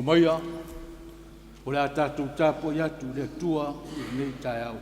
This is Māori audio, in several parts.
maia, o le tātou tāpo i atu le tua i nei tai au.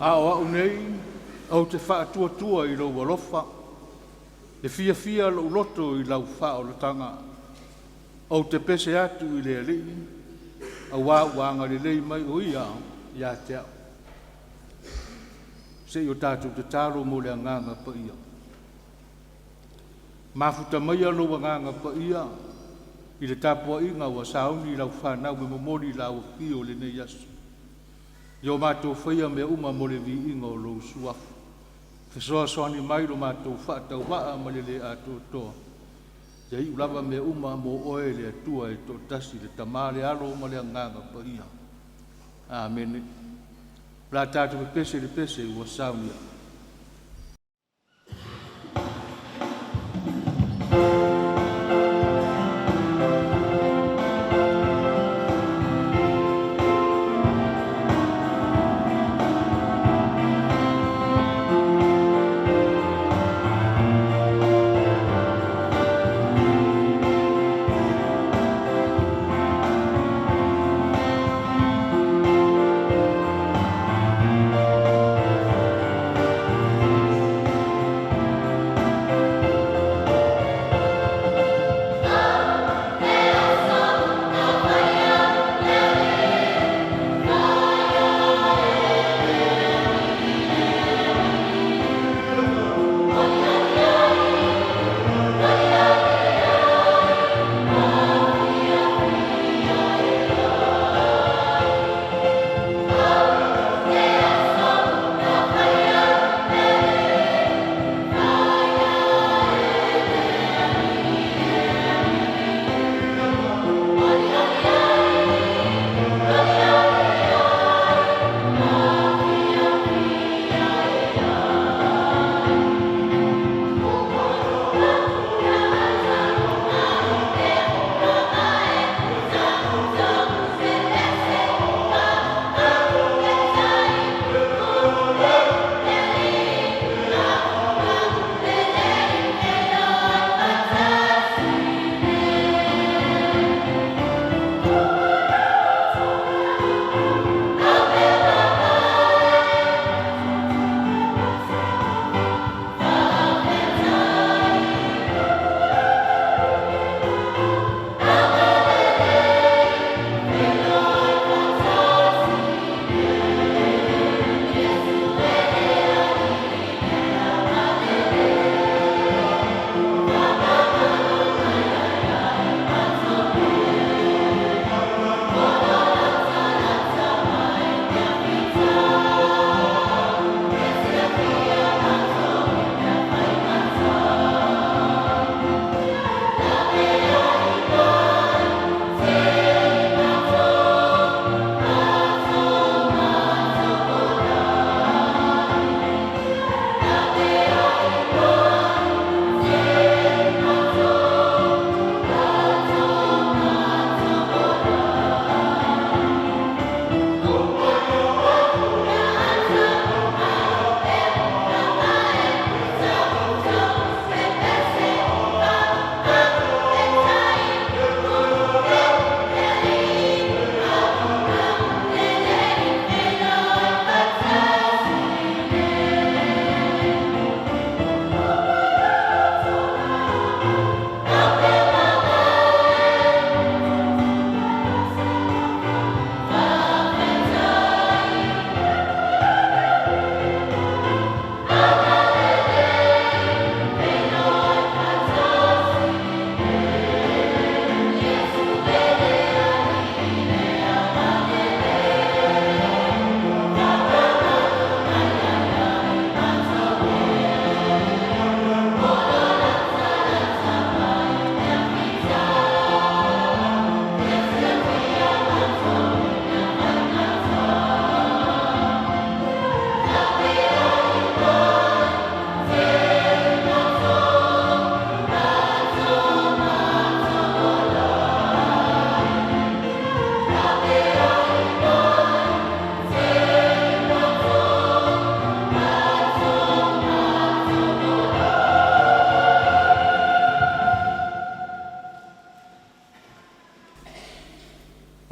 Au nei, au te whaatua i lau walofa, le fia lo loto i lau whaolotanga, au te pese atu i le alii, au wāwanga le lei mai o ia te au. Se o tātou te tāro mo le anganga pa ia. Mafuta mai alo anganga pa ia, i le tāpua inga wa sauni lau whanau me momori lau fio le nei asu. Yo mātou whaia mea uma mo le vi inga o lou suafu. Fesoa soani mai lo mātou whaatau waa ma le ato toa. Te i ulava mea uma mo oe le atua e to tasi le tamale alo ma le anganga pa ia. Amen. La tātou pese le pese ua saunia.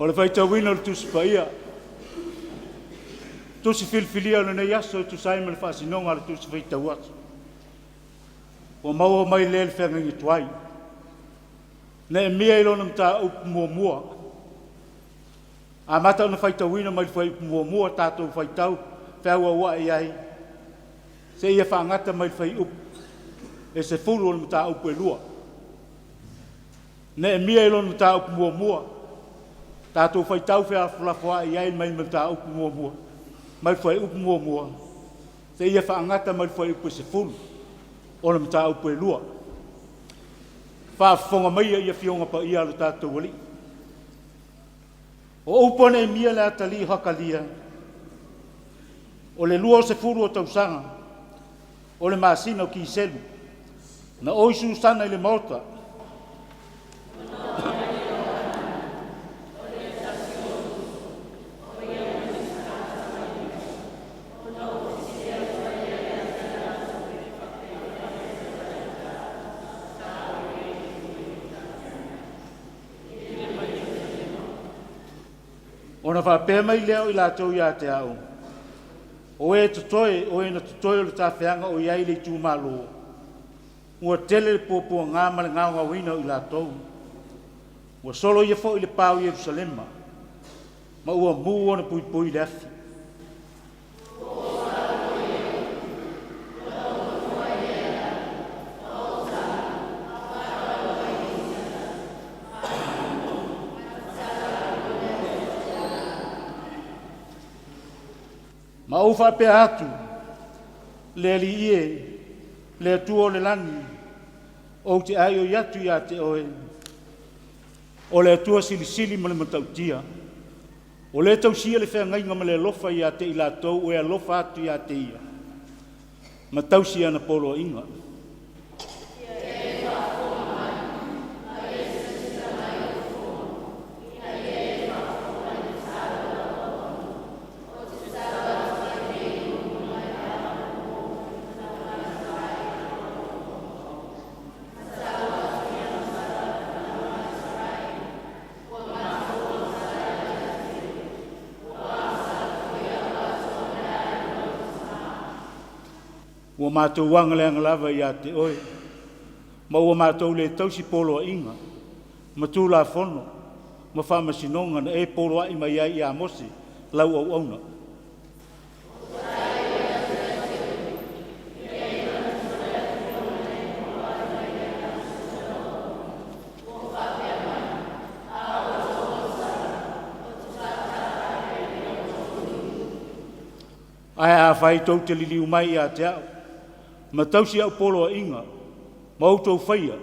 Alefaio wina tu spaia. Tu si filfilia le nei aso tu sai me fa sinonga tu si feita wat. O mau mai le fenga ni tuai. Ne mia ilo nta up mua. A mata na feita wina mai foi mua tato feitau fa wa ai. Se ia fa ngata mai fai up. E se fulu nta up e lua. Ne mia ilo nta up mua. Tato feitau fa fla ai mai nta up mua. Mai foi up mua. Se ia fa ngata mai foi up se fulu. O le mta upu e lua. Fa fonga mai ia fionga pa ia le tātou wali. O upone mia le atali hakalia. O le lua o se furu o tausanga. O le maasina o ki selu. Na oisu sana i le mauta. Ona fa pe mai leo I la tau ia te au. O e tutoe, o e na tutoe o le tawhianga o iai le tū malo. Ua tele le pōpua ngā male ngā ngā wina I la tau. Ua solo ia fo I le pāu Jerusalema. Ma ua mū ona pui pui le afi. Ma ufa pe atu le li ie le tuo le lani o te ai o yatu ia te oe o le tua sili ma le matautia o le tausia le whengainga ma le lofa ia te I la tau o e lofa atu ia te ia ma tausia na polo inga ua mātou wanga le angalava ia te oe. Ma ua mātou le tausi polo inga. Ma tū la fono. Ma whama sinonga na e polo ai mai ai I Amosi. Lau au auna. Ai a whai tau te liliu mai ia te au. Ma tausi au polo a inga, ma au tau whaia,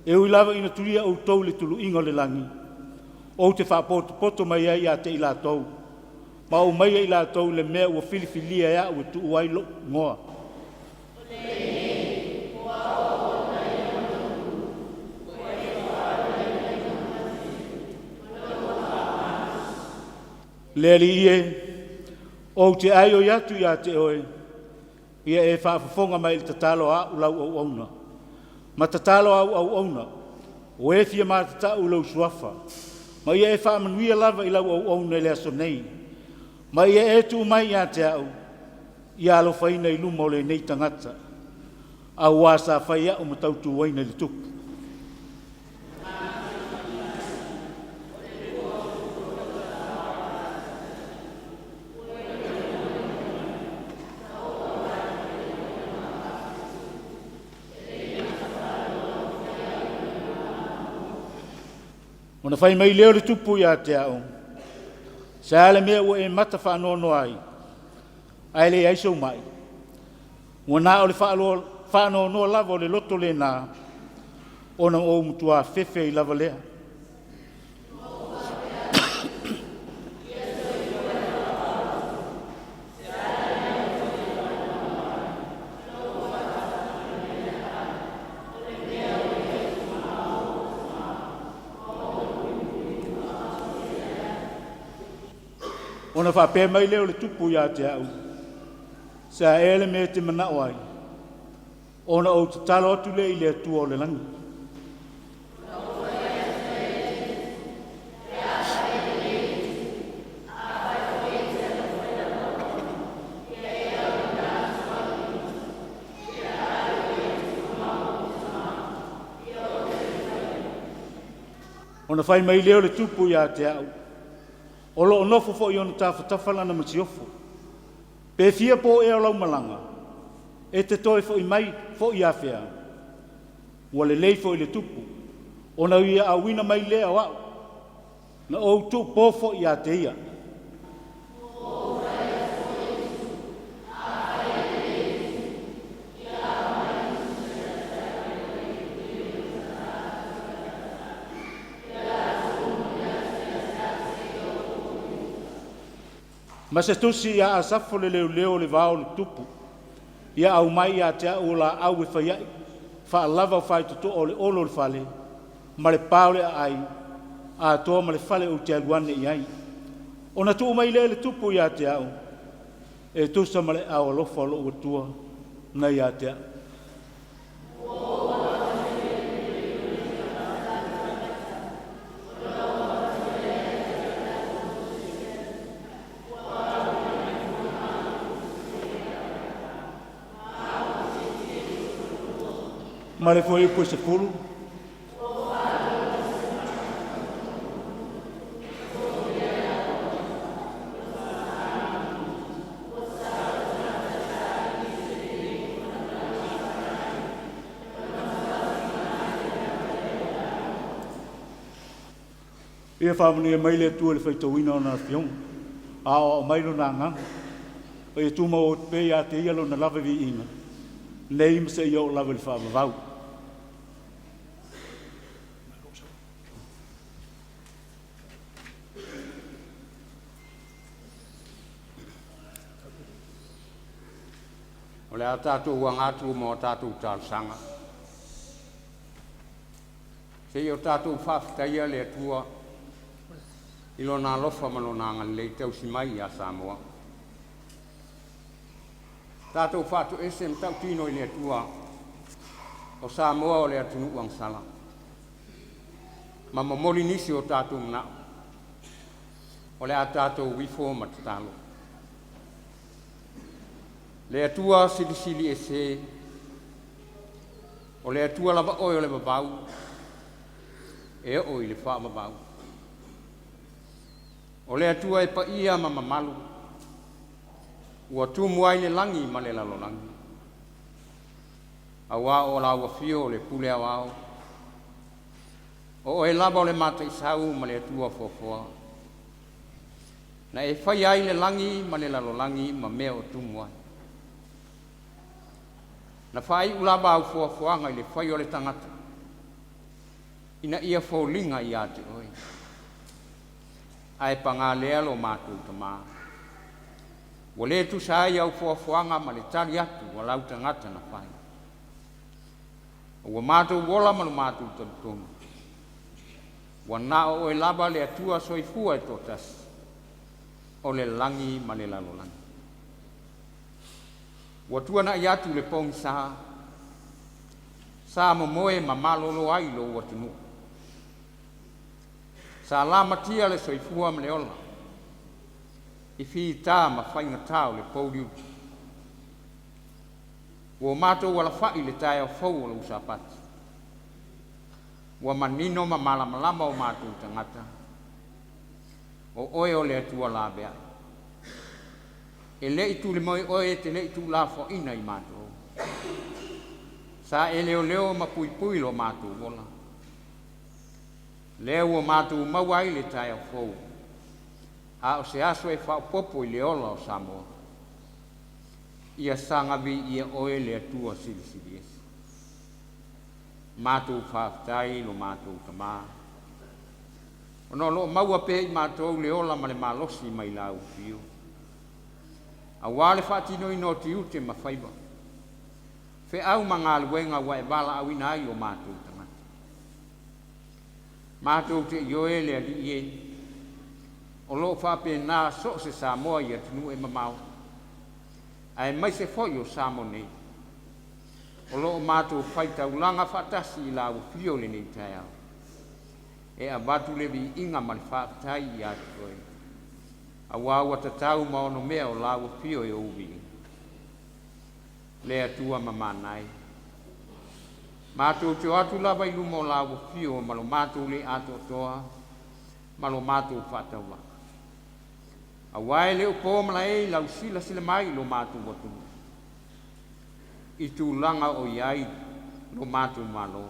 e ui lava ina turia au tau le tulu inga le langi, o te whapoto mai ai a te I la tau, ma au mai I la tau le mea ua filifilia ea ua tu uai lo ngoa. Le li ie, o te ai o yatu ia te oe, ia e whaafafonga mai le tatalo a ulau au auna. Ma tatalo au auna, o e fia ma tatau ulau suafa. Ma ia e whaamanuia lava I lau au auna le aso nei. Ma ia e tu mai ia te au, ia alo whaina I luma o le nei tangata. A wasa whaia o matautu waina le tuku. Ona whai mai leo le tupu ia te au. Sa ale mea ua e mata whaanono ai. Ai le aisau mai. Ua nā o le whaanono lava o le loto le nā. Ona o mutua whewhe I lava lea. Ona whape mai leo le tupu ia te au. Sa ele me te manao ai. Ona o te talo atu le I le atua o le langi. Ona whai mai leo le tupu ia te au. O lo onofo fo i ona tawhatawhala na matiofo. Pe fia po e o lau malanga. E te toi fo i mai fo i awhia. Ua le lei fo i le tupu. Ona ia awina mai lea wau. Na o tu po fo i a te ia. Ma se tusi ia asafo le leo le vao le tupu. Ia au mai ia te au la au e whaiai. Wha lava o whai tuto o le olo le whale. Ma le pao le ai. A toa ma le whale o te aluane i ai. Ona tu mai le tupu ia te au. E tusa ma le au alofa lo ua tua. Na ia te au. Ma le foi po se fulu. Ia whamuni mai le tua le whaitawina o na whiong. A o mai no na ngang. O ia tuma o te pe a te ialo na lava vi inga. Nei mse i o lava le whamavau. O le a tātou wangatu mo tātou tārsanga. Se i o tātou whawhitaia le atua i lo nā lofa malo nā ngalei tau si mai i a Samoa. Tātou whātu ese mtau tino i le atua o Samoa o le atunu wang sala. Ma mamoli nisi o tātou mna o le a tātou wifo matatalo. Le atua sili e se o le atua lava oi o le babau e o i le wha babau. O le atua e pa ia ma mamalu ua tumuai le langi ma le lalo langi. Awa o la ua fio o le pule awao o e lava o le mata isau ma le atua fofoa. Na e whai ai le langi ma le lalo langi ma mea o tumuai. Na whai ulaba au fuafuanga i le whai o le tangata. Ina ia fōlinga i ate oi. Ai panga lea lo mātou tamaa. Wa le tu sai au fuafuanga ma le tali atu wa lau tangata na whai. Wa mātou wola ma lo mātou tatonu. Wa nao o e laba le atua soifua e totas. O le langi ma le lalo langi. Wa tuana i atu le pong sa momoe ma malolo ai lo watunu. Sa la matia le soifua ma le ola. I fi tā ma whainga tāo le pōriu. Wa mātou wala whai le tae o fau o le Sapati. Wa manino ma malamalama o mātou tangata. O oe o le atua la bea. E le itu le moi oe te le itu la fo ina i mātou. Sa e leo ma pui lo mātou wola. Leo o mātou mawai le tae o fau. A o se aso e whao popo i le ola o Samoa. Ia sangavi ia oe le atua sili esi. Mātou whaftai lo mātou tamā. Ono lo maua pe i mātou le ola ma le malosi mai lau fio. A wale whaatino ino ti ute ma whaiba. Fe au manga luenga wa e wala au ina ai o mātou tangata. Mātou te ioe le ali ie. O lo whape nā so se Samoa i atunu e mamau. Ai mai se foi o Samoa nei. O lo mātou whaita ulanga whatasi i lau fio le nei tai au. E a batu le vi inga mali whaatai i atu koe. A wawa tatau maono mea o lau fio e uvi. Le atua mamanai. Mātou te atu lava i lumo lawa fio malo mātou le ato toa malo mātou whatawa. A wai leo pōmana e lau sila sila mai lo mātou watu. I tū langa o iai lo mātou malo.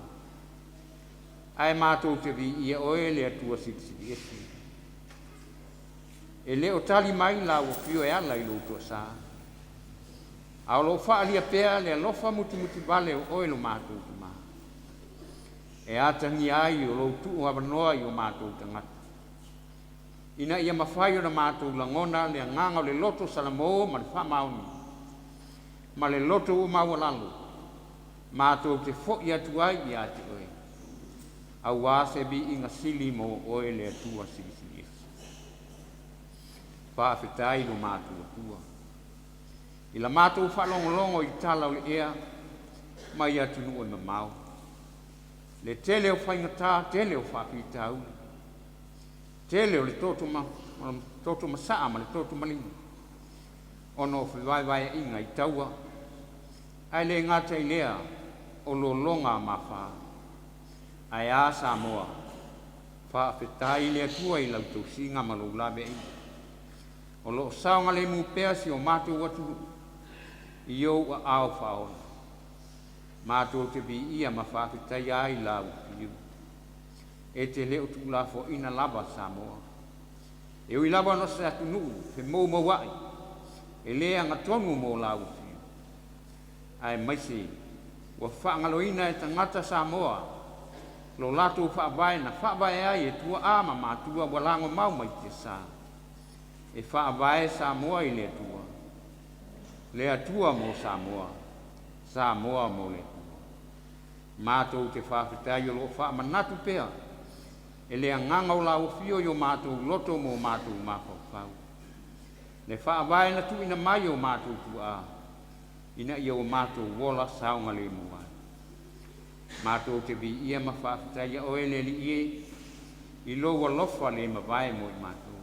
Ai mātou te vi ia oe le atua siti esi. E leo tali mai lawa fio e ala i lo tua sa. A lo wha alia pēr le alofa muti vale o oe lo mātou te maa. E atangi ai o lo tuu awanoa i o mātou tangata. Ina ia mawhai o na mātou langona le nganga o le loto salamo ma le whamaoni. Ma le loto o mawalalo. Mātou te fōi atu ai i ate oe. A wāse bi inga sili mo oe le atua sili esi. Whawhetai lo mātou atua. I la mātou whalongolongo i tala o le ea mai atu nu o mamau. Le tele o whaingatā, tele o whakitau. Tele o le toto masaa ma le toto malingu. Ono whiwaiwai inga i taua. Ai le ngata i lea o lo longa ma wha. Ai a Samoa. Whawhetai le atua i lau tau singa ma lo labe i. O lo saonga le mu pea si o mātou watu. I au a au whaona. Mātou te bi ia ma whawhetai ai lau piu. E te leo tu la fo ina lava Samoa. E ui lava no se atu nuu, fe mou mawai. E lea ngatonu mo lau fiu. Ai maisi, wa whaangaloina e tangata Samoa. Lo lato whaavai na whaavai ai e tua ama mātua walango mau mai te sa. E whaavai Samoa i lea tua. Lea tua mo Samoa. Samoa mo lea tua. Mātou te whawhetai o lo whaamanatu pea. E lea nganga o lau fio yo mātou loto mo mātou mawhau. Le whaavai na tu ina mai o mātou tua. Ina ia o mātou wola saunga le mua. Mātou te vi ia ma whawhetai o ele li ie. I lo wa lofa le ma vai mo i mātou.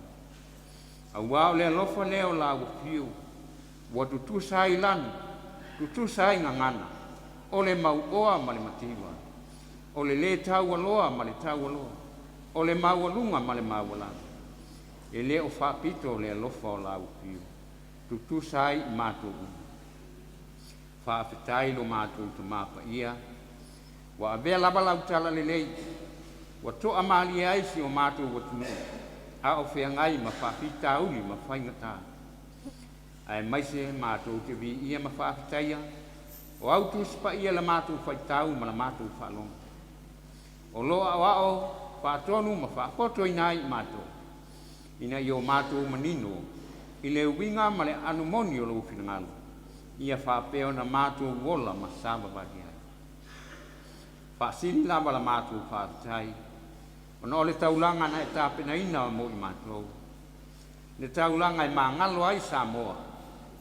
A wao le lofa leo lau fio. Wa tu sai lanu. Tu sai ngangana. O le mau oa ma le matiwa. O le tau aloa ma le tau aloa. O le mawalunga ma le mawalanga. E le o whapito le alofa o lau piu. Tu sai i mātou uma. Whawhetai lo mātou tu mapa ia. Wa avea laba lau tala le lei. Wa toa mali aisi o mātou watunu. A o wheangai ma whawhita uli ma whaingata. Ai maise mātou te vi ia ma whawhitaia. O autu sipa ia la mātou whaitau ma la mātou whalonga. O loa o ao whaatonu ma whaapoto ina i mātou. Ina i o mātou manino. I le winga ma le anumoni o lo whinangalu. Ia whaapeo na mātou wola ma sāba wadi ai. Whaasini lava la mātou whaatai. O na o le taulanga na e tāpena ina mo i mātou. Le taulanga i māngalo ai Samoa.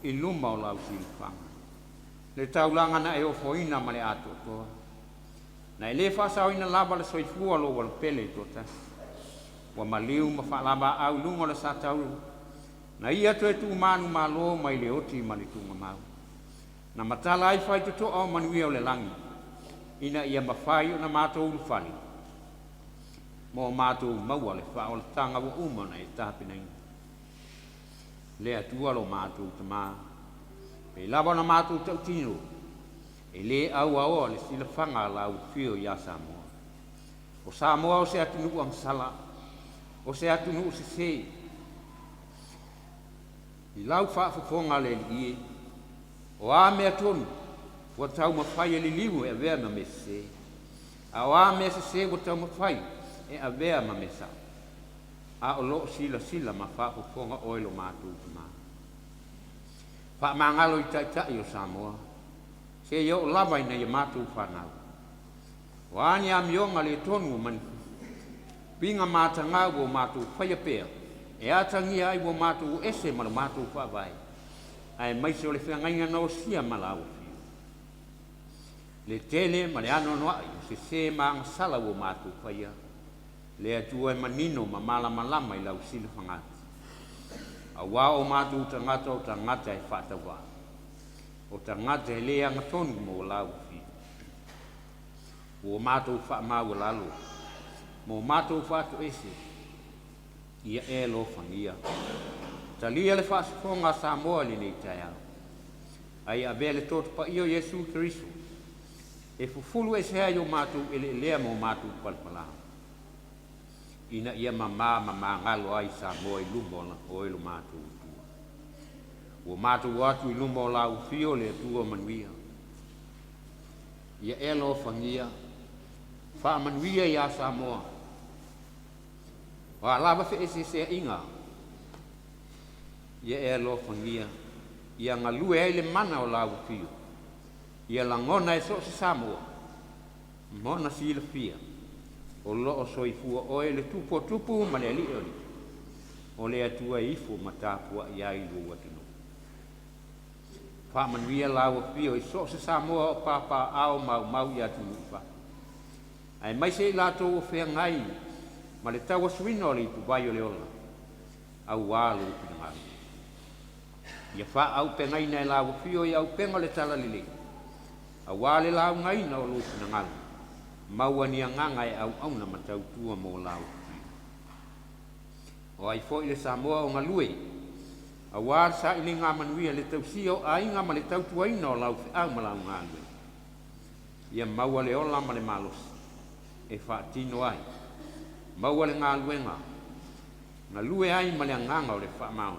I luma o lau silifanga. Le taulanga na e ofoina ma le ato toa. Na ele whasau ina lava le soifua lo wala pele tota. Wa maliu ma whalaba au lungo le satauru. Na ia to e tu manu malo mai le oti ma le tunga mau. Na matala ai whai tuto au manuia o le langi. Ina ia mawhai o na mātou ulufani. Mo mātou maua le wha o le tanga wa umana e tāpina ina. Le atua lo mātou tamā. Pe lava na mātou tau tino. E le au aoa le sila whanga lau fio ia Samoa. O Samoa o se atunu am sala. O se atunu se se. I lau whaafafonga le li. O a mea tonu. Wa tau mawhai li limu e vea ma me se. A o a mea se se wa tau mawhai e a vea ma me sa. A o lo sila ma whaafafonga oilo mātou tama. Whaamangalo i taitai o Samoa. Se yo lava ina ia mātou whanau. Wāni a mionga le tonu man. Pinga mātangau o mātou whaiapea. E atangi ai o mātou ese ma mātou whawai. Ai maise o le whiangainga no sia malau fio. Le tele ma le ano noai se se maanga sala o mātou whaia. Le atua e manino ma malama i lau sila whangata. A wā o mātou tangata o tangata e whatawa. O tangata e lea ngatonu mo lau fi. o mātou wha mau lalo, mo mātou whātu ese, ia e lo whangia. Talia le whaasifonga Samoa li nei tai au. Ai a bele tōtu pa io Yesu Kirisu, e fufulu e se hai o mātou ele lea mo mātou palpala. Ina ia mama ngalo ai Samoa i lumbo o elu mātou tua. O mātou atu i lumbo la ufio le tua manuia. Ia e lo whangia, wha manuia ia Samoa. Wa lava fe ese se inga. Ia e lo whangia, ia ngalue ai le mana o la ufio. Ia langona e so se Samoa, mona si le fia. O loo soifua oe le tupu ma le ali o le atua ifo matapua ia i lua tino. Whamanuia lawa pio i so se Samoa o papa ao mau ia tunu ifa. Ai mai se i lato o whea ngai ma le tawa suino le ipu vai o le ola. Au wālo upi na ngālu. Ia wha au pe ngai nei lawa pio i au penga le tala lile. Au wāle lau ngai na o lo upi na ngālu. Maua ni nganga e au na matau tua mo lau. O ai foi le Samoa o ngalue. A war sa ili ngā manuia le tau sio a inga ma le tau tua ina o lau au ma lau ngalue. Ia maua le ola ma le malos. E whaatino ai. Maua le ngalue ngā. Ngalue ai ma le nganga o le whaamau.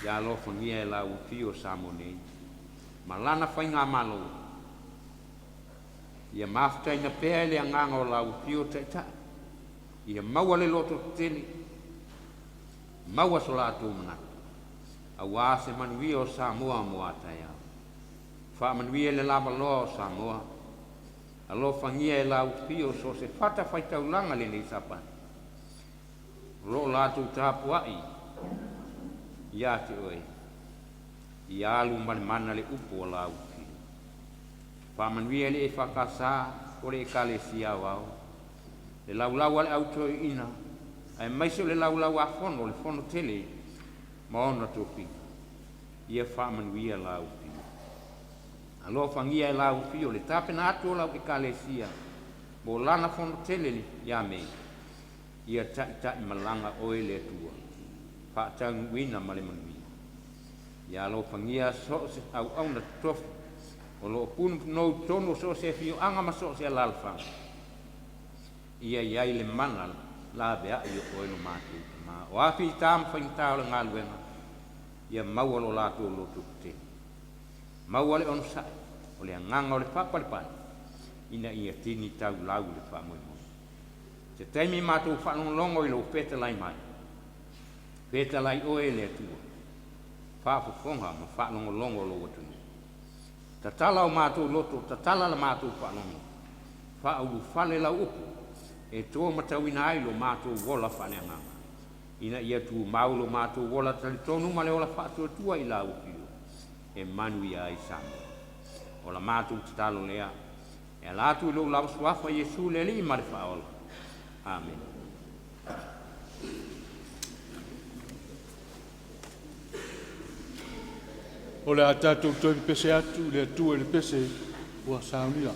Ia lo whangia e lau pio Samoa nei. Ma lana whai ngā malo. Ia mafuta ina pēa le anganga o lau pio taita. Ia maua le loto tele. Maua so la tō mana. A wā se manuia o Samoa mo atai au. Wha manuia le lava loa o Samoa. A lo whangia e lau pio so se whata whaitaulanga le nei Sapati. Ro la tō tāpuai. Ia te oe. Ia alu mana le upo o lau pio. Whamanuia le EFKS o le ekalesia wau. Le laulau ale autoi ina. Ai maiso le laulau a fono, le fono tele. Maona topi. Ia whamanuia lau pio. Alo whangia e lau pio le tapena atu o lau ekalesia. Mo lana fono tele li, ia mei. Ia tai malanga oe le tua. Whaatang wina ma le manuia. Ia alo whangia so se au na tofi. O lo pun no tono so se fio anga ma so se lalfa. Ia iai le mana la bea i o no matu. Ma o afi tam fa inta o ngaluenga. Ia mau lo la to lo tukte. Mau le on sa. O le nganga o le papa le pan. Ina ia tini tau lau le fa mo. Se taimi matu fa no longo i lo peta lai mai. Peta lai o ele tu. Fa fu fonga ma fa no longo lo tu. Tatala o mātou loto, tatala la mātou whanongi. Whaau whale lau upu, e tō matauina ai lo mātou wola whaneanganga. Ina ia tū maulo mātou wola tali tonu ma le ola whaatua tua i lau upio. E manui ai Samoa. Ola mātou tatalo lea, e lātu ilo lau swafa Yesu le li mare whaola. Amen. O le atatou toi pese atu, le atua le pese ua Sauniga.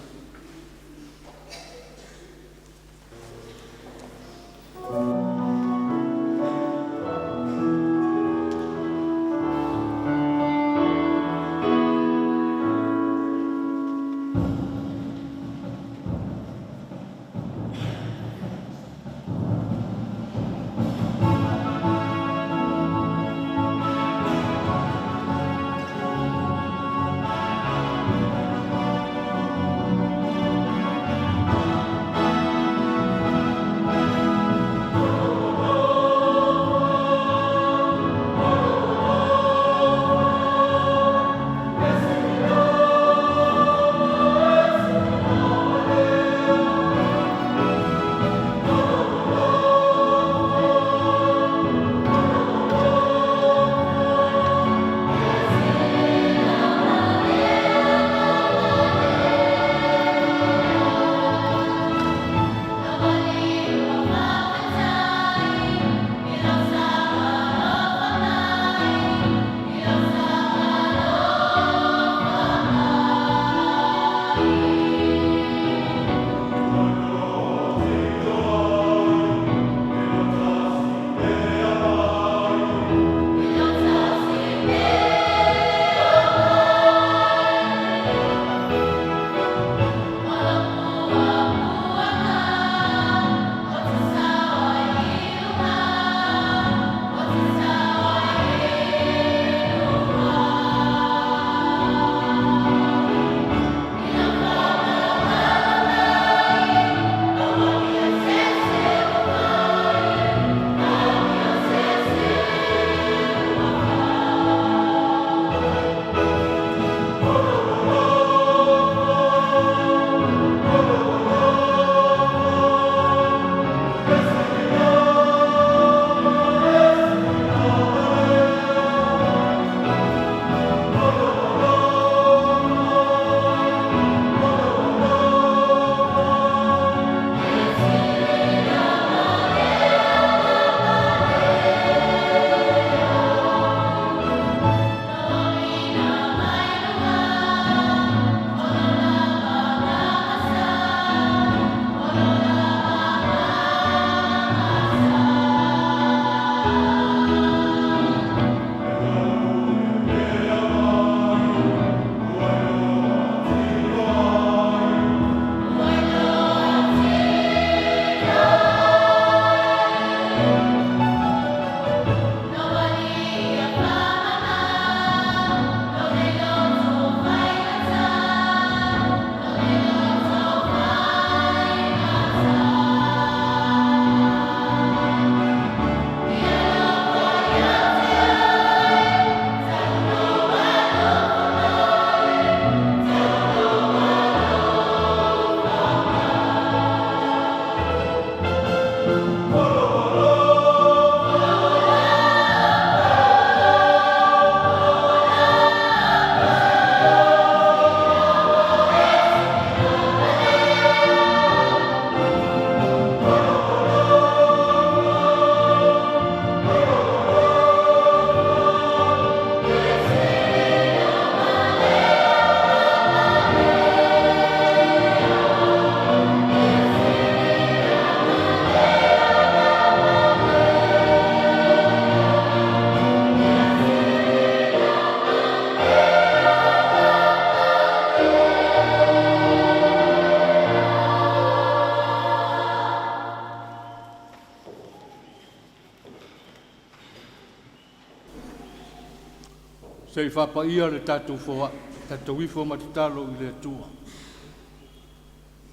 sei whapa ia le tātou whoa, tātou wifo matatalo i le atua.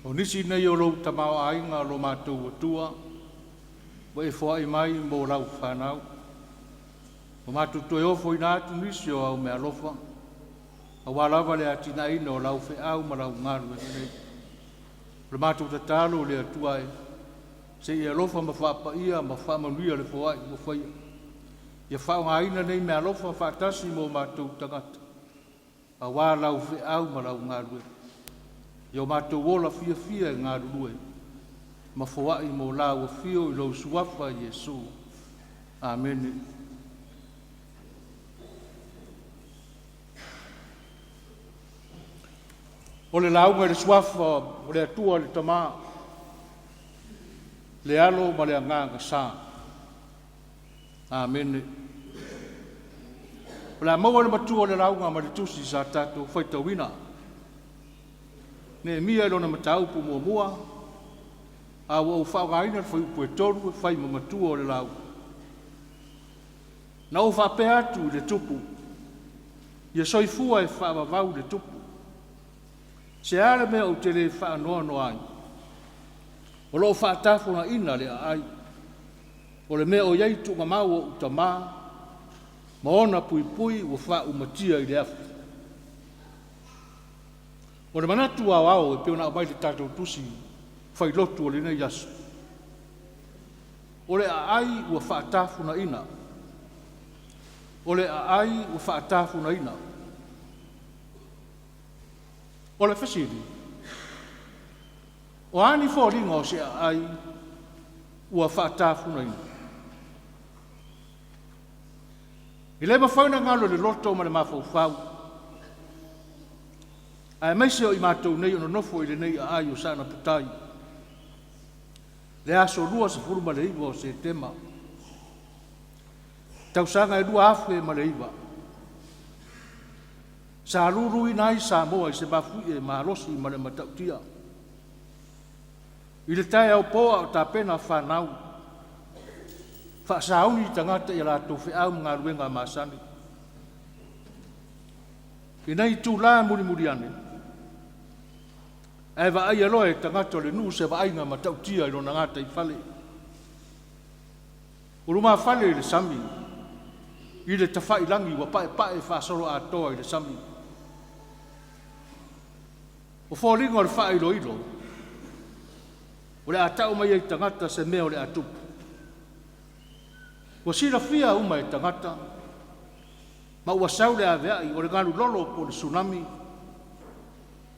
O nisi nei o rou tamau ainga lo mātou atua, wa e whoa i mai mō rau whanau. O mātou toi ofo i nātu nisi o au mea lofa, a wālawa le atina ina o lau whi au ma rau ngaru e nei. Le mātou tatalo le atua e, se ia lofa ma whapa ia, ma whamanuia le whoa i mo whaia. Ia whao ina nei mea lofa whaatasi mō mātou tangata. A wā lau whi au ma rau ngaru e. Ia mātou wola fia fia e ngaru rue. Ma whawai mō lau a fio i lau suafa Jesu. Amen. O le launga le suafa, o le atua le tamā, le alo ma le anganga sā. Amen. O le maua le matua o le launga ma le tusi sa tātou whaitawina. Ne mia lona mataupu mua mua, a wau whaongaina le whaiupu e toru e whai ma matua o le lau. Na o whape atu le tupu, ia soifua e whaavavau le tupu. Se ale mea o te le wha noa noa ai. O lo wha tafona ina le ai. O le mea o ieitu mamau o utamā. Ma ona pui pui o wha umatia i le afi. O le manatu au au e peona mai le tātou tusi whai lotu o le nei yasu. O le ai ua wha tafona ina. O le ai ua wha tafona ina. O le whasiri. O ani fōringa o se ai ua whaatafuna ina. I le mawhauna ngalo le loto ma le mawhau. Ai maise o i mātou nei ono nofo i le nei a ai o sana putai. Le aso lua sa furuma le iwa o se tema. Tausanga e lua afe ma le iwa. Sa rurui nai Samoa i se mafui e marosi ma le matautia. I le tae au poa o ta pena whanau. Whaasauni i tangata i lato whiau ngā ruenga masani. I nei tū la muri muri ane. E wa ai aloe tangata o le nu se wa ainga matautia i rona ngata i whale. Uruma whale i le sami. I le tawhai langi wa pae pae whaasoro atoa i le sami. O fōringa o le wha ilo ilo. O le atau mai e tangata se mea o le atupu. O sira fia uma e tangata. Ma ua sau le aveai o le ngaru lolo po le tsunami.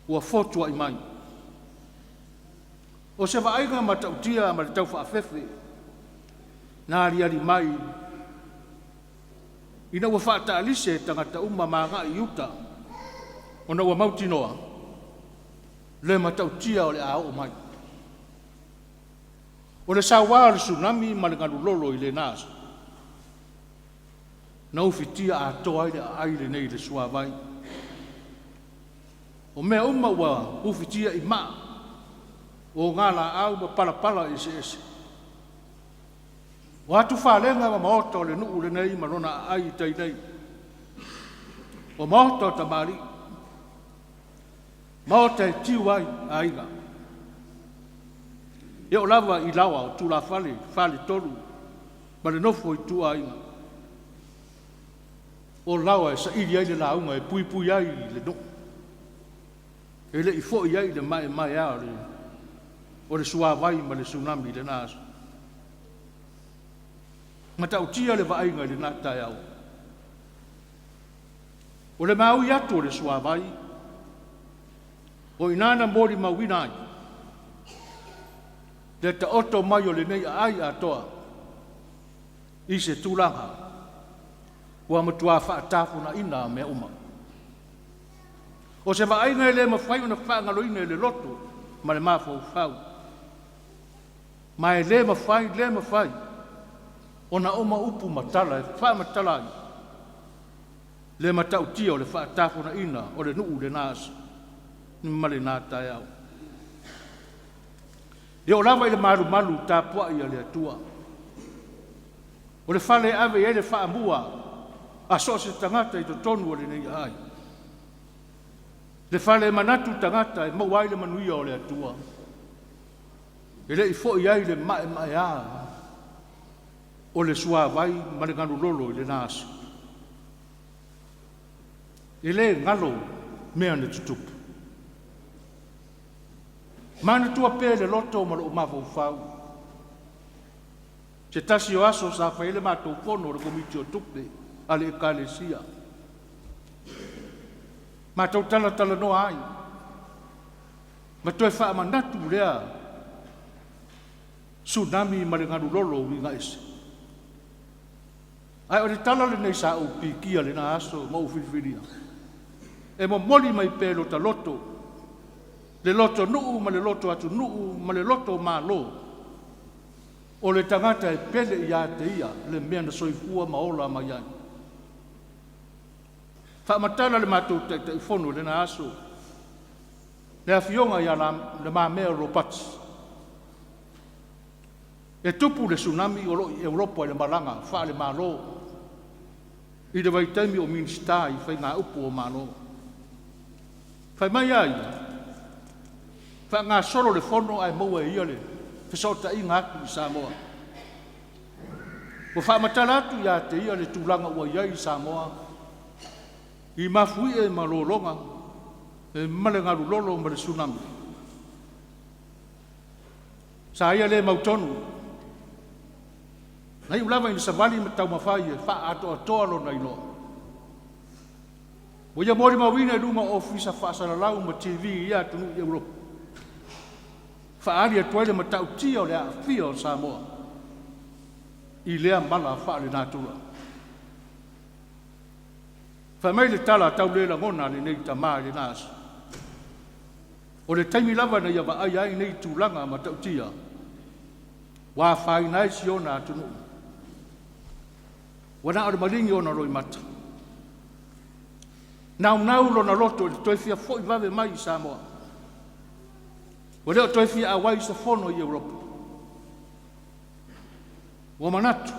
Ua fotua i mai. O se vaaiga matautia ma le tau whaafefe. Nā riari mai. Ina ua whaata alise tangata uma maanga i uta. O na ua mautinoa. Le matautia o le ao mai. O le sawa le tsunami ma le ngaru lolo i le nasa. Na ufitia a toa i le aile nei le suavai. O mea uma ua ufitia i maa. O ngala au ma pala ese ese. O atu whalenga ma maota o le nuu le nei ma rona ai tai nei. O maota o tamari. Maota e tiu ai a inga. E o lava i lawa o tula whale toru. Ma le nofo i tu a inga. O lawa e sa iri ai le launga e pui pui ai le no. E le i fo i ai le mai a o le suavai ma le tsunami le nasa. Ma tau tia le vainga le nata e au. O le mau i atu o le suavai. O inana mori mawina ai. Le ta oto mai o le nei ai atoa. I se tūlanga. Ua matua whaatafuna ina mea uma. O se vainga e le mawhai una whaangaloina e le loto. Ma le mawhau whau. Ma e le mawhai. O na oma upu matala, e wha matala ai. Le matautia o le whaatafuna ina o le nuu le nasa. Ni male nā tai au. E o lava i le maru tā pua i a le atua. O le whale ave e le whaamua so se tangata I to tonu o le nei ai. Le whale manatu tangata e mawai le manuia o le atua. E le I fo I ai le mae a o le sua vai ma le nganu lolo I le nasi. E le ngalo mea ne tutupu. Mana tua pe le loto ma lo mafo fau. Se tasi o aso sa whaile mātou pono le komiti o tupe ale ekalesia. Mātou tala no ai. Ma toi wha manatu lea tsunami ma le ngaru lolo winga ese. Ai o le tala le nei sa o pikia le na aso ma o whiwhiria. E mo moli mai pe lo ta loto. Le loto nuu ma le loto atu nuu ma le loto ma lo. O le tangata e pele ia te ia le mea na soifua ma ola ma iai. Whaamatala le mātou te whono le na aso. Le awhionga ia le mā mea ropati. E tupu le tsunami o loi Europa le maranga wha le mā lo. I le waitaimi o minsta I whai ngā upu o mā lo. Whai mai ai. Wha ngā soro le whono ai maua ia le. Fesota I ngā aku I Samoa. O whaamatala atu ia te ia le tūlanga ua iai I Samoa. I mafui e malolonga. E male ngaru lolo ma le tsunami. Sa ia le mautonu. Nai ulava I savali ma tau mawhai e wha ato atoa lo nai loa. O ia mori mawina luma ofisa whaasalalau ma TV ia tunu I Europa. Whaari a toile ma tau tia o le Afiafi o Samoa. I lea mala wha le nātura. Whamai le tala tau lela ngona le nei tamā le nāsa. O le taimi lava na ia ai ai nei tūlanga ma tau tia. Wā whai nai si o nā tunu. Wana ore maringi o na roi mata. Nau lo na loto le toi fia fo I vave mai I Samoa. O leo toi fia awai sa fono I Europa. Wa manatu.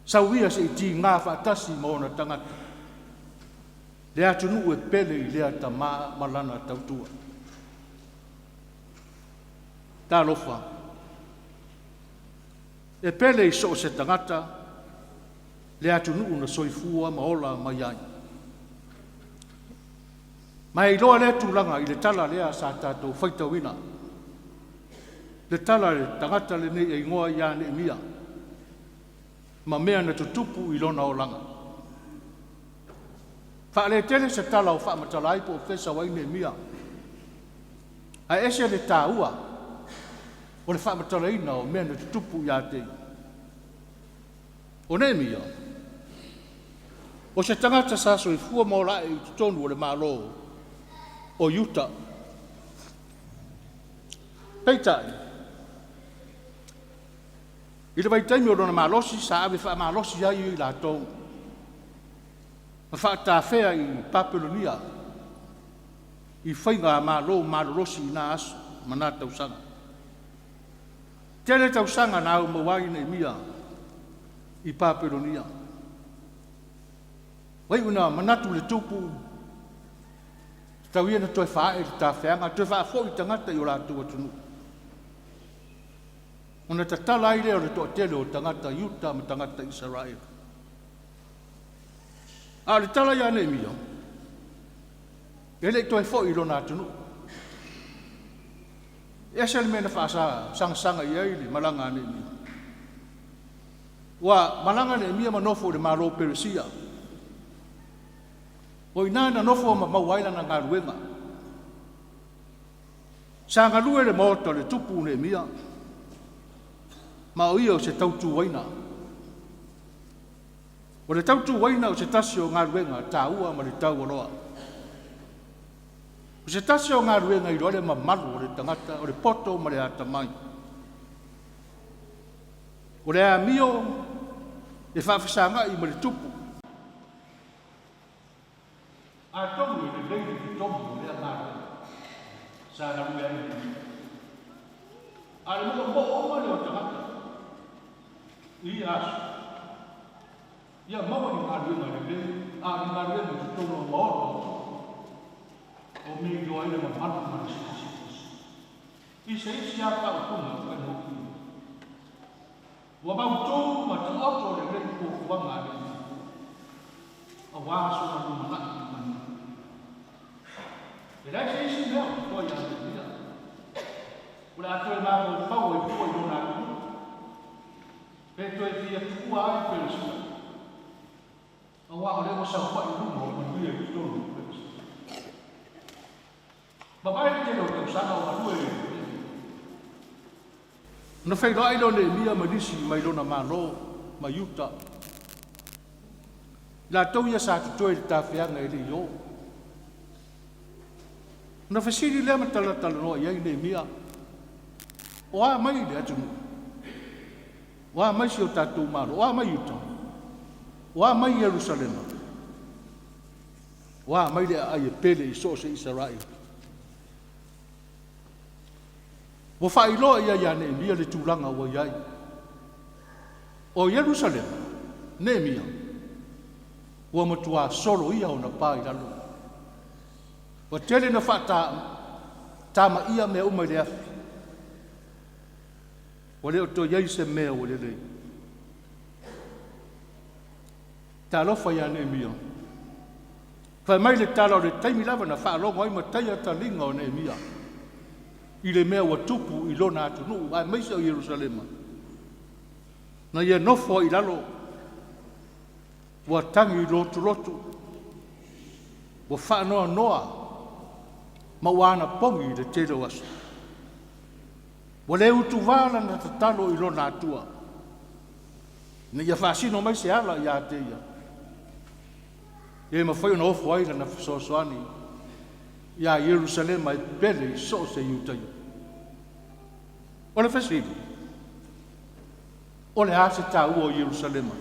Sauia se iti ngā whaatasi ma ona tangata. Le atunu e pele I lea ta malana tautua. Tā lofa. E pele I so se tangata. Le atunu na soifua ma ola ma iai. Mai loa le tūlanga I le tala lea sa tātou whaitawina. Le tala le tangata le nei e ngoa ia ne mia. Ma mea na tutupu I lona o langa. Wha le tele se tala o wha matalai po fesa wai ne mia. A ese le tāua. O le wha matalaina o mea na tutupu ia te. O ne mia. O se tangata sa soifua maola I tutonu o le malo. O Utah. Peitai. I le waitaimi o rona malosi sa ave wha malosi ai I la tau. Ma wha tāwhea I Papelonia. I whainga malo malorosi I nā aso. Ma nā tausanga. Tele tausanga nā au mawai nei mia. I Papelonia. Wai una manatu le tupu. Tau ia na toi wha e ta wheanga, toi wha fo I tangata I o rātua tunu. O na ta tala I leo le toa tele o tangata Utah ma tangata Israel. A le tala ia nei mia. E le toi fo I lona tunu. E se le mena wha sanga I ai le malanga nei mia. Wa malanga nei mia manofo le malo Peresia. O ina na nofo ma mauaila na ngā ruenga. Sa ngā lue le mota le tupu ne mia. Ma o ia o se tautu waina. O le tautu waina o se tasi o ngā ruenga tā ua ma le tau aloa. O se tasi o ngā ruenga I roale ma malu o le tangata, o le poto ma le atamai. O le amio e whawhisanga I ma le tupu. A tongu e le leile ki tongu lea ngāra. Sa ngā rui ane. A le mua mo oma le o tangata. I asu. ia mau ni ngāru ma le a ni ngāru ma tu tono maoto o me i loa ile ma manu ma le I se isi a ka ukuma ka no ki. Wa mau tō ma ta oto le rei ko kuanga le. A wāso na luma na ki mani. E rai se isi mea o toi a le mea. Ula a toi mā o pau e pua i lona ki. Pe toi fia tukua ai peresina. A wā o le o sa whai luma o manuia ki tonu peresina. Ma mai te lo te usana o manuia ki. Na fai rai lo ne mia manisi mai lona malo ma yuta. La tau ia sa tutoi ta fianga ele yo. Na fasiri le ma tala no ia ne mia. O a mai le atu. O a mai si o tatu malo, o a mai yuta. O a mai Jerusalem. O a mai le ai pele I so se Israel. Wa fai loa ia ne mia le tūlanga wa iai. O Jerusalem, ne mia. Wa matua solo ia o na pai lalo. Wa tele na whata tama ia mea umai le afi. Wa leo to iai se mea wa le lei. Ta lofa ia ne mia. Fa mai le tala o le taimi lava na wha longo ai ma taia ta linga o ne mia. I le mea wa tupu I lona atu nuu, ai maise o Jerusalema. Na ia nofo I lalo, wa tangi lotu lotu, wa whaanoa noa, ma wana pongi le telo asu. Wa le utu wala na tatalo I lona atua. Na ia whaasino maise ala ia te ia. Ia mawhai na ofo aila na whasosoani, ia Jerusalema I pele I so se iutai. O le fasili. O le ase tā ua o Jerusalema.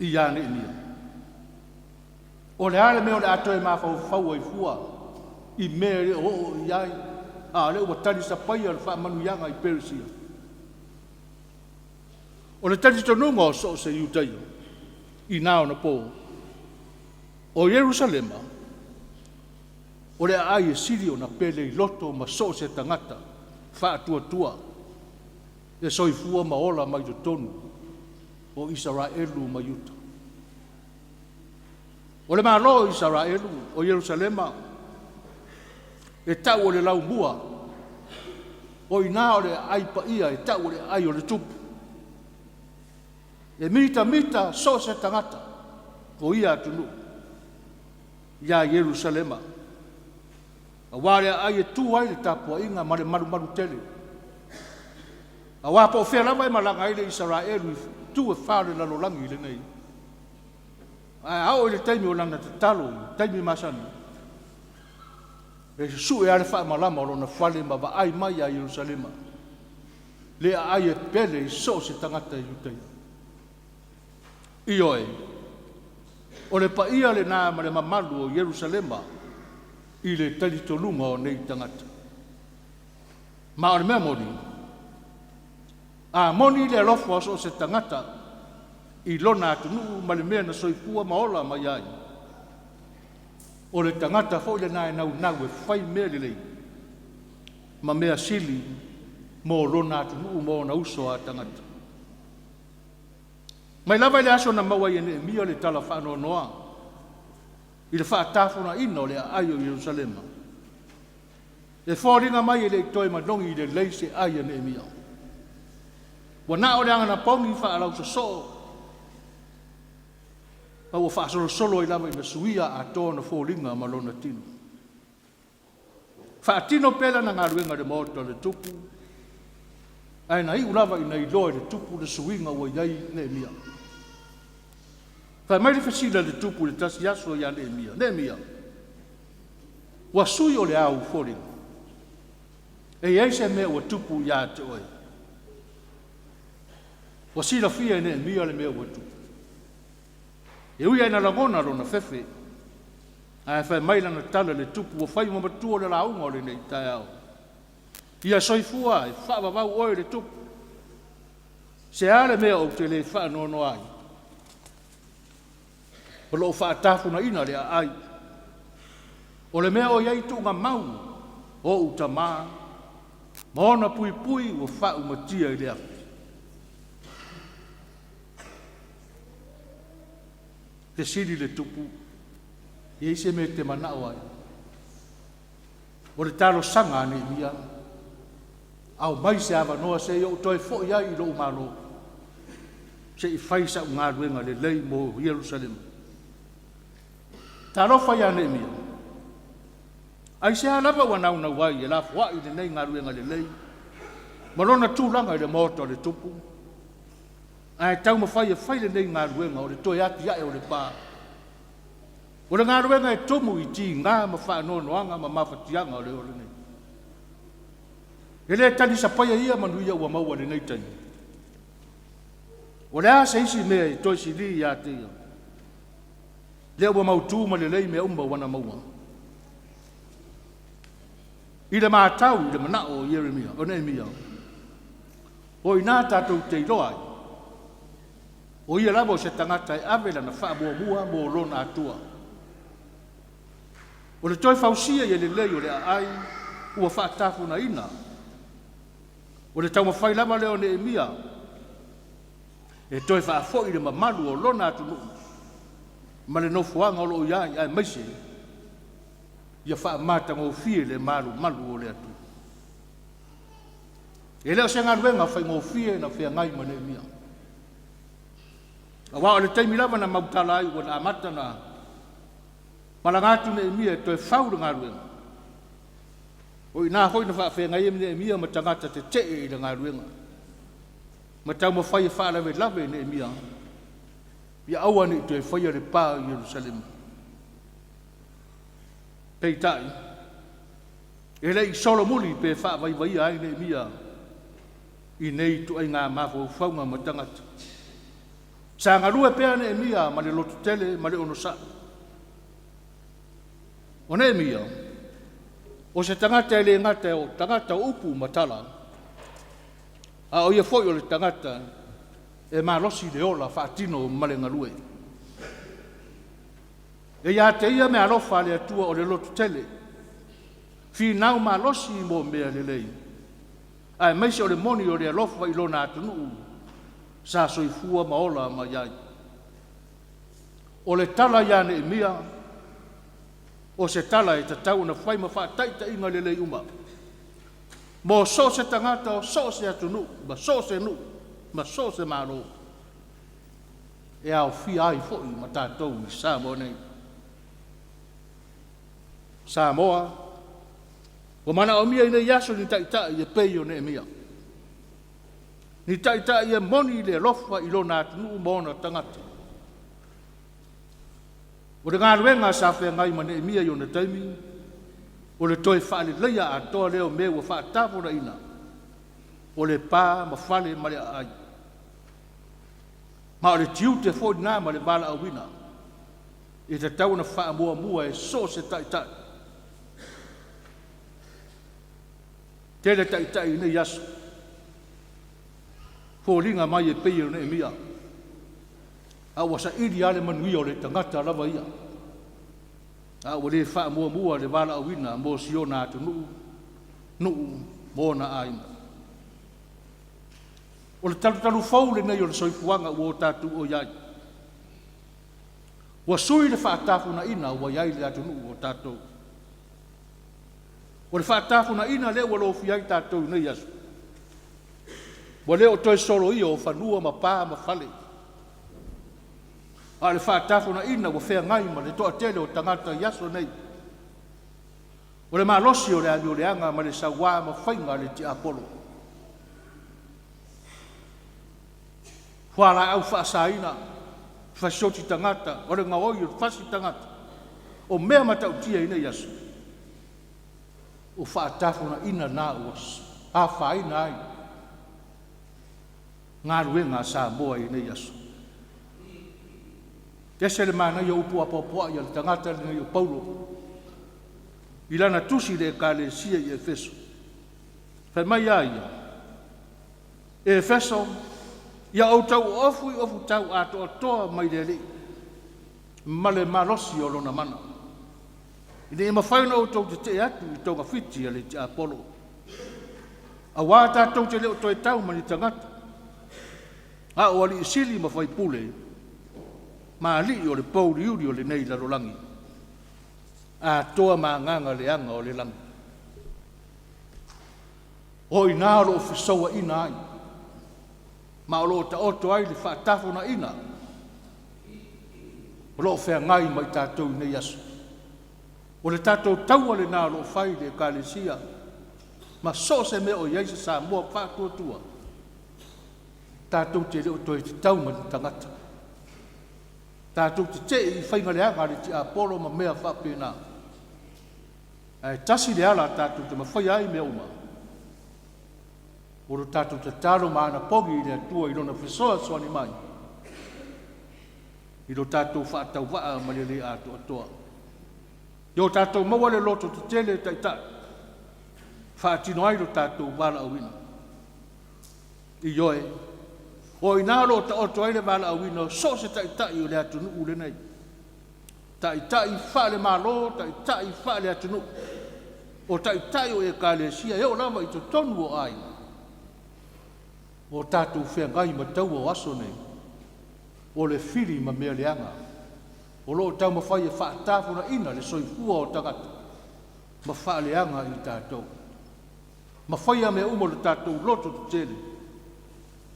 I ane inia. O le ale mea o le atoe maa fau ai fua. I mea le o iai. A le ua tani sapai al wha manu yanga I Persia. O le tani tonunga o so se iutai. I nao na po. O Jerusalema. O le ai e siri o na pele I loto ma so se tangata. Wha tua. E soifua ma ola mai to tonu. O Israelu ma yuta. O le malo Israelu, o Jerusalema. E tau o le lau mua. O ina o le aipa ia, e tau o le ai o le tupu. E mita so se tangata. O ia tunu. Ia Jerusalema. A wale ai e tu ai le tapua inga ma le maru tele. A wapa o whea lava e malanga ai le Israelu tu e whare lalo langi le nei. A au le taimi o langa te talo, taimi masani. E su e ale wha malama o lona whale ma wa ai mai a Jerusalema. Le ai e pele I so se tangata I utai. Io e. O le pa ia le nā ma le mamalu o Jerusalema. I le talitolunga o nei tangata. Ma o le mea moni. A moni le alofo aso se tangata. I lona atu nuu ma le mea na soifua maola ma iai. O le tangata fo le nae nau e fai mea le lei. Ma mea sili mo lona atu nuu mo na uso a tangata. Mai lava le aso na maua I ne mia le tala whaanoa noa. I le whaatafuna ina o le ai o Jerusalema. E whōringa mai le toi manongi I le leise ai a Nehemia. Wa na o le angana pongi whaalau sa so. Pa ua whaasolo solo I lava I na suia a tōna whōringa ma lona tino. Whaatino pela na ngā ruenga le maota le tupu. Ai na I ulava I na I loa le tupu le suinga wa iai Nehemia. Fa mai le fasila le tupu le tasi aso ya Nehemia. Nehemia. Wa sui o le au fori. E ai se mea wa tupu ya te oi. Wa sila fia I Nehemia le mea wa tupu. E ui ai na lagona lo na fefe. Ai fa mai na tala le tupu wa fai mamatua le launga o le nei tai au. Ia soifua e fa vavau oi le tupu. Se ale mea o te le fa no ai. O lo whaatafuna ina le ai. O le mea o iai tunga mau o utama. Maona pui pui o whau matia i lea. Te siri le tupu. Iei se me te manao ai. O le talo sanga ane mia. Au mai se ava noa se yo toi fo iai i lo umalo. Se i whaisa ngā ruenga le lei mo Jerusalem. Tā rofa ia ne mia. Ai se halapa wanau na wai e la fwa i le nei ngā ruenga le lei. Marona tūlanga i le moto le tupu. Ai tau ma whai e whai le nei ngā ruenga o le toi ati iae o le pā. O le ngā ruenga e tumu i ti ngā ma wha noanga ma mawhatianga o le ore nei. E le tani sa paia ia manuia ua maua le nei tani. O le a se isi mea i toi si li ia te ia. Le ua mautu ma le lei mea umba wana maua. I le mātau i le manao o Jeremia, o Nehemia. O i nā tātou te iloa. O ia labo se tangata e avela na wha mua mo lona atua. O le toi fausia i le lei o le ai, ua wha tafuna ina. O le tau mawhai lama leo Nehemia, e toi wha fo i le mamalu o lona atunu. Ma le nofuanga o lo iai ai maise. Ia wha matanga o fie le malu o le atu. E leo se ngā ruenga whai ngō fie na whea ngai ma Nehemia. A wā o le teimi lava na mautala ai o na amata na malangatu Nehemia e toi whau le ngā ruenga. O i nā hoi na wha whea ngai e Nehemia ma tangata te te i le ngā ruenga. Ma tau ma whai e wha lave Nehemia. Ia awane i toi whai le pā i Jerusalem. Pei tai. E lei Solomoni pe wha vai ai Nehemia. I nei tu ai ngā mawhau whaunga ma tangata. Sa ngā rua pēa Nehemia ma le lotu tele ma le ono sa. O Nehemia, o se tangata e le ngata o tangata upu matala. A o ia foi o le tangata e malosi le ola whaatino ma le ngarue. E ia te ia me alofa le atua o le lotu tele. Fi nau malosi mo mea le lei. Ai maise o le moni o le alofa i lona atunu. Sa soifua maola ma iai. O le tala ia Nehemia, o se tala e tatau na whai ma whaataita inga le lei uma. Mo so se tangata o so se atunu, ma so se nu, ma so se maro. E au fi ai foi ma tātou i Samoa nei. Samoa, o mana o mia i nei yaso ni taita i e peio Nehemia. Ni taita i e moni le lofa i lo nā tunu mona tangata. O le ngā ruenga sa whea ngai ma Nehemia i o na taimi, o le toi whaale leia a toa leo me ua wha tāpura ina, o le pā ma whale ma le ai. Ma o le tiu te fōi nā ma le bala au wina, e te tau na wha mua e so se taita. Tele taita i nei yaso. Fōringa mai e peio Nehemia. A wasa iri ale manui o le tangata lava ia. A wale wha mua le wala au wina mo siona atu nuu mōna aima. O le talu faule nei o le soifuanga ua o tātu o iai. Ua sui le whaatafuna ina ua iai le atu nuu o tātou. O le whaatafuna ina le ua lofi ai tātou nei asu. Ua le o toi solo ia o whanua ma pā ma whale. A le whaatafuna ina ua whea ngai ma le toa tele o tangata yaso nei. O le malosi o le ami o le anga ma le sawa ma whainga le ti Apollo. Whala au whaasaina, whasoti tangata, o le ngaoi o whasi tangata. O mea matau tia ina yaso. O whaatafuna ina nā uas. A whaina ai. Ngā ruenga Samoa ina yaso. Tese le mana ia upu apopoa ia le tangata le ia Paulo. I lana tusi le ekalesia i Efeso. Whai mai ia. Efeso, ia au tau ofu tau ato atoa mai le li. Male malosi o lona mana. Ine e mawhaina o tau te atu I tau ngawhiti ale te Apollo. A wā tātou te leo toi tau mani tangata. A o ali isili mawhai pule. Ma ali o le pouri uri o le nei larolangi. A toa ma nganga le anga o le langi. O I nā lo fisoa ina ai. Ma o lo ta oto ai le whaatafo na ina. O lo whea ngai mai tātou nei asu. O le tātou taua le nā lo whai le kālesia. Ma so se me o Iaisa Samoa whātua tua. Tātou te reo toi te tau mani tangata. Tātou te te I whainga le anga le te Apollo ma mea whapena. Ai tasi le ala tātou te mawhai ai mea uma. O lo tātou te talo maana pogi I le atua I lona whesoa soani mai. I lo tātou whaatau waa ma le le ato atoa. Yo tātou maua le loto te tele taita. Whaatino ai lo tātou wala awina. I yoe. O I nā lo ta oto ai le wala awina so se taita I o le atunu ule nei. Taita I wha le malo, taita I wha le atunu. O taita I o e kālesia, e o lama I to tonu o ai. O tātou whea ngai ma tau o aso nei. O le whiri ma mea leanga. O lo tau ma whai e whaatafuna ina le soifua o tangata. Ma wha leanga I tātou. Ma whai a mea umo le tātou loto te tele.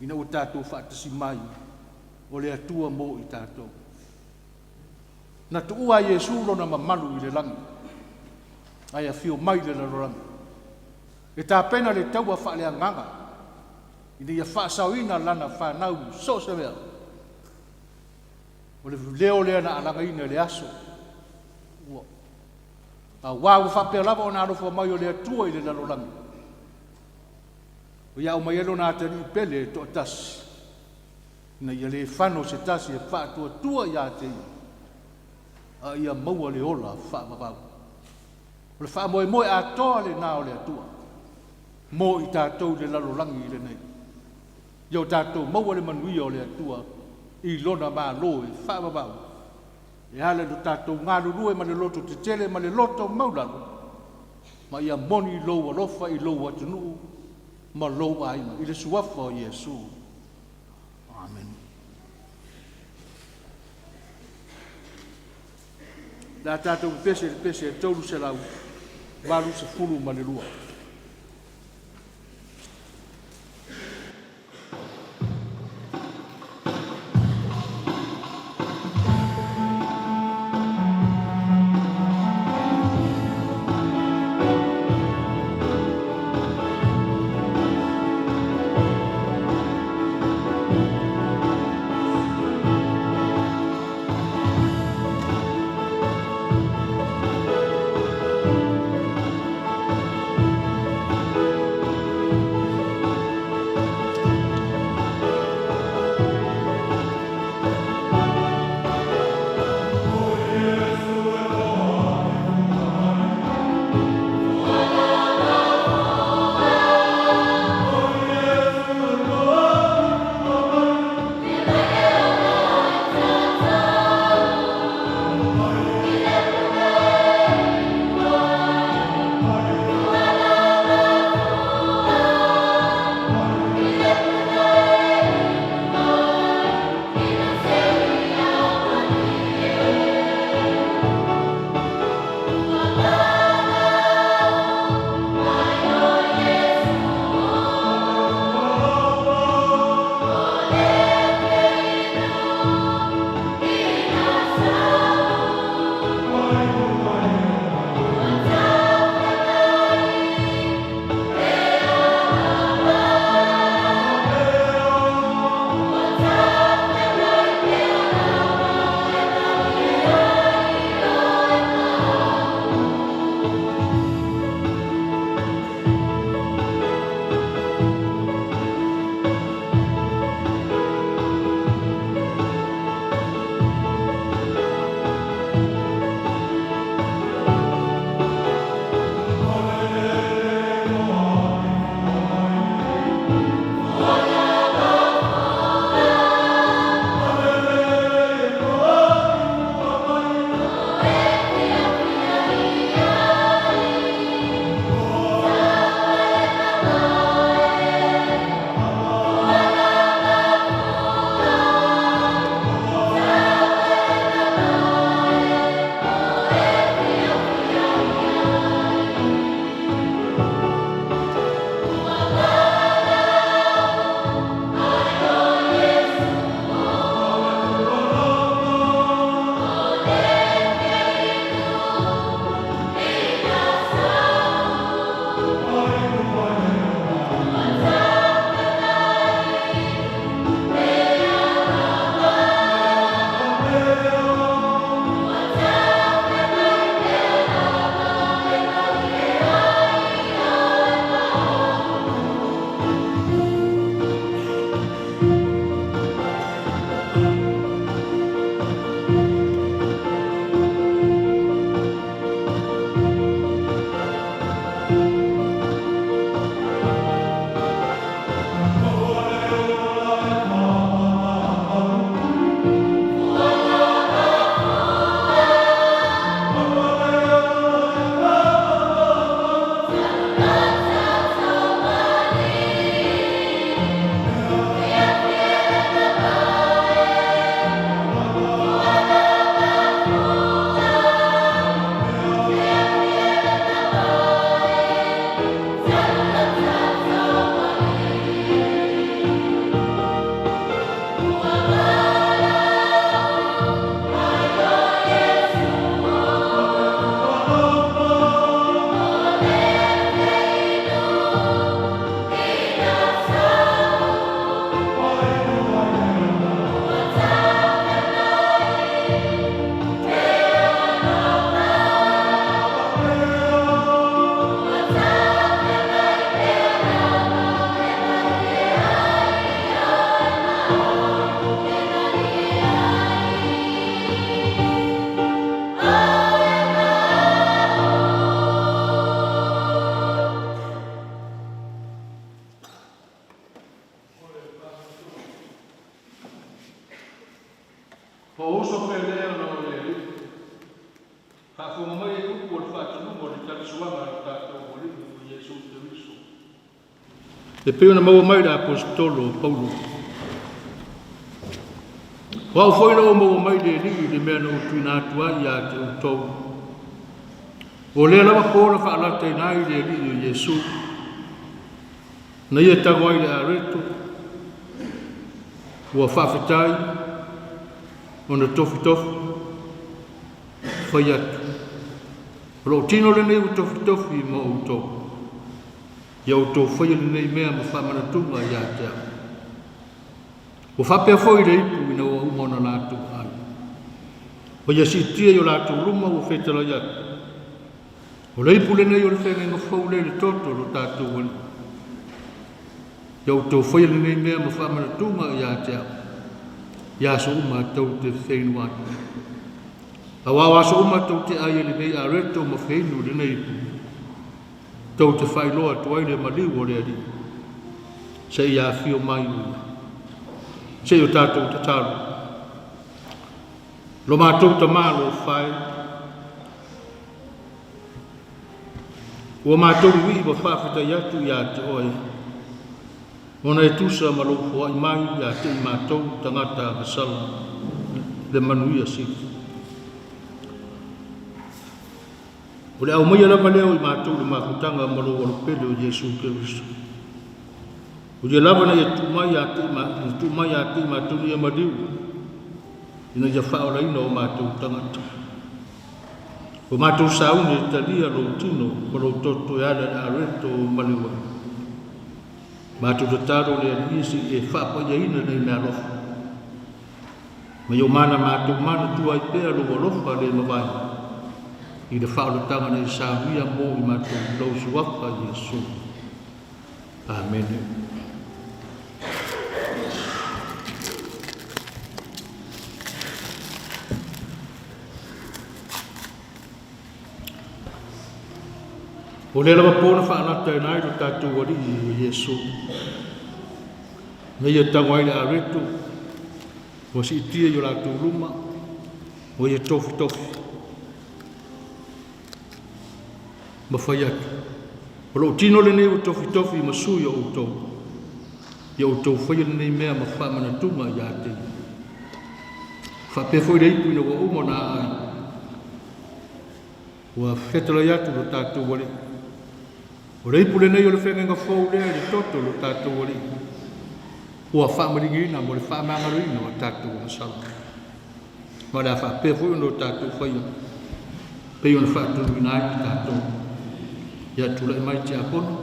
Ina o tātou whaatasi mai. O le atua mo I tātou. Na tu ua Iesu lona ma malu I le langi. Ai a whio mai le larorangi. E tā pena le tau a wha leanganga. Ina ia whaasauina lana whanau so se mea. O le leo lea na alanga ina le aso. A wāu whapea lava o nā rofa mai o le atua I le larolangi. O iau mai elo nā tani I pele e toa tasi. Ina ia le whano se tasi e whaatua tua ia te ia. A ia maua le ola whaamawau. O le whaamoe moe a toa le nā o le atua. Mo I tātou le larolangi I le nei. Iau tātou maua le manuia o le atua. I lona ma loe, whaamawau. E hale do tātou ngā rurue ma le loto te tele ma le loto maularo. Ma ia moni loa lofa I loa tunu. Ma loa aima. I le suafa o Iesu. Amen. La tātou pese e tauru se lau. Walu se fulu ma le lua. Po uso pelea no le. Ka fu mai ku ku fa tu mo le tali suanga ta to mo le Yesu Cristo. E pena mo mai da apostolo Paulo. Wa foi no mo mai de me no tuina tua ya te to. O le lava ko na fa la te nai de Yesu. Na ia ta wai le areto. Wa fa fatai. Ona tofi foi atu. Ro tino le nei tofi mo to. Ia to foi le nei mea ma fa mana tunga ia te. O fa pe foi le ipu ina o mona na tu ai. O ia si tia yo la tu ruma o fetela ia. O le ipu le nei o le fenga no fo le toto lo tatu wan. Ia to foi le nei mea ma fa mana tunga ia te. Ya so uma tau te whenua. Awawa so uma tau te aia le nei a reto ma whenu le nei. Tau te whailoa tuai le maliu o le ari. Se ia whio mai ua. Se o tātou te taro. Lo mātou ta mālo whai. Ua mātou ui wa whawhita yatu ia te oe. Ona e tusa malofo ai mai ia te i mātou tangata hasala le manuia sifu. O le au mai alama leo i mātou le makutanga malo walopele o Yesu Cristo. O le lava na ia tumai a te i mātou ni amadiu. Ina ia whaola ina o mātou tangata. O mātou saune talia lo tino malo toto e ala na areto o maliwa. Mātou te taro le alisi e whapaia ina nei mea rofa. Ma yo mana mātou mana tua i pēa lo rofa le mawai. I le whaolatanga nei sāwia mō i mātou lausu waka Yesu. Amen. O le lava pōna whaanata e nai lo tātou wari i Yesu. Nei e tangwai le areto, o si itia i o lātou luma, o ia tofi. Ma whai atu. O lo tino le nei o tofi ma sui o utou. Ia utou whai le nei mea ma whamana tunga i ate. Whape foi le ipu ina wa umona ai. Ua whetala i atu lo tātou wari. O rei pule nei o le whenga fau lea le toto lo tātou wari. Ua whamaringina mo le whamangaruina o tātou o sala. Ma rea whapefu ino tātou whaia. Pei ona whaaturu ina ai tātou. Ia tula i mai te apona.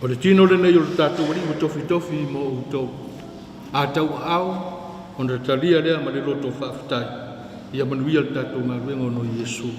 O le tino le nei o le tātou wari mo tofi mo utou. A tau au, o le talia lea ma le loto whaafitai. Ia manuia le tātou ngā ruenga no Yesu.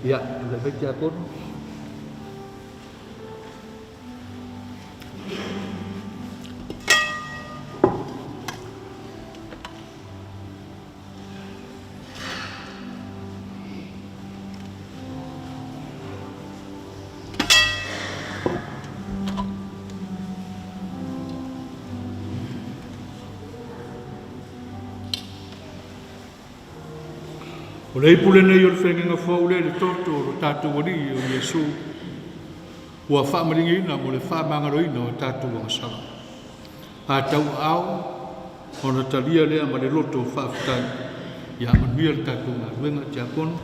Ya, le baca pun. O lei pule nei o le whenga whau le toto o tātou wari o Yesu. Ua whaamaringina mo le whamangaroina o tātou wangasara. A tau au, o na talia lea ma le loto o whaafitai. Ia manuia le tātou ngā ruenga tia kono.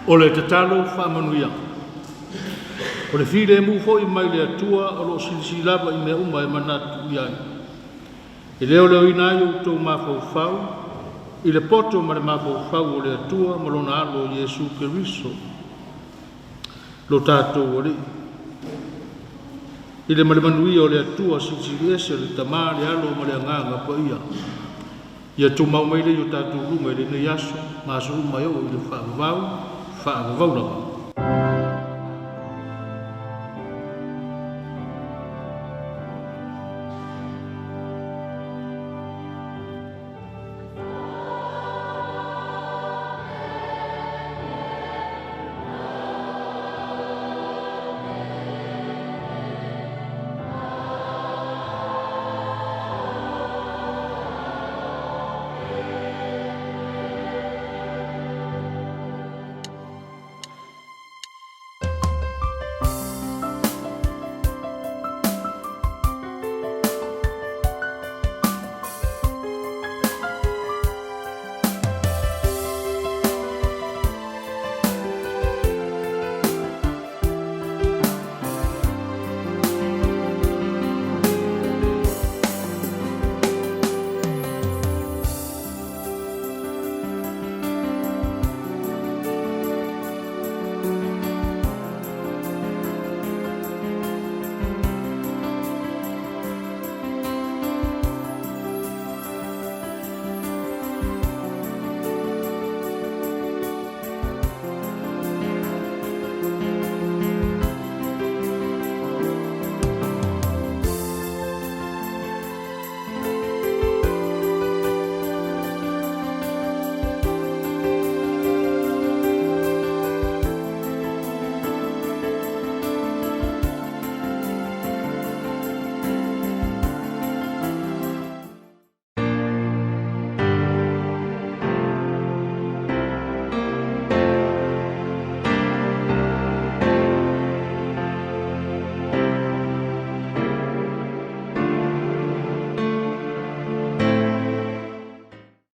O le tatalo whaamanuia. O le while mu fo I mai le atua o lo silsilava I mea uma e manatu iai. E leo leo ina I o tau mawhau I le poto ma le mawhau o le atua ma lona alo o Iesu Keriso. Lo tātou o rei. I le manuia o le atua silsilese le tamā le alo ma le anganga pa ia. Ia tu mau mai le o tātou runga I le nei aso ma aso mai o I le whaavavau. Whaavavau